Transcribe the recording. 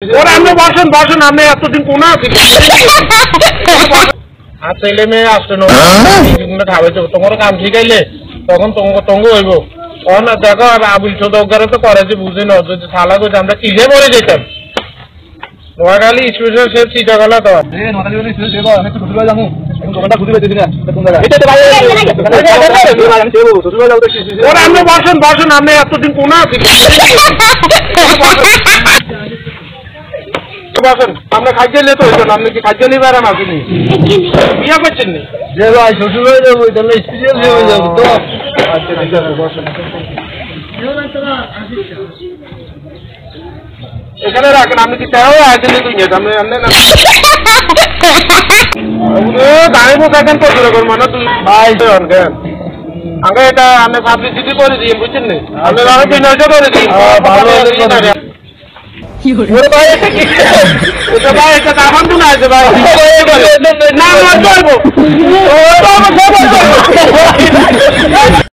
ওরা আপনি বসেন বসেন, আপনি এতদিন কোন আছি আর ছেলে মেয়ে আসছে না ঠাবাইছে তোমার কাম শিখাইলে তখন তঙ্গ হইব না দেখো আবুল চৌধুরী তো করেছে বুঝে না যদি থালা করে আমরা কিসে পরে যেতাম নোয়াখালী স্পেশাল শেফ চিটাগলা তো ওরা আপনি বসেন বসেন, আপনি এতদিন কোন আছি বসেন। আপনি খাইতে নিয়ে তো হইতেন, আপনি কি খাইতে নিয়ে বেড়ান আসেনি বিয়া করছেন নি যে ভাই শ্বশুর হয়ে যাবো তাহলে স্পেশাল হয়ে যাবো তো। আচ্ছা ঠিক আছে বসেন, এখানে রাখেন। আপনি কি চাও আসেন আপনি দাঁড়িয়ে বসেন তো দূরে করবো না তুই ভাই কেন আগে এটা আপনি পাবলিসিটি করে দিন বুঝছেন নি, আপনি আরো বিনয় করে দিন ভালো ভাই এটা কি ভাই এটা দাম তো না আছে ভাই না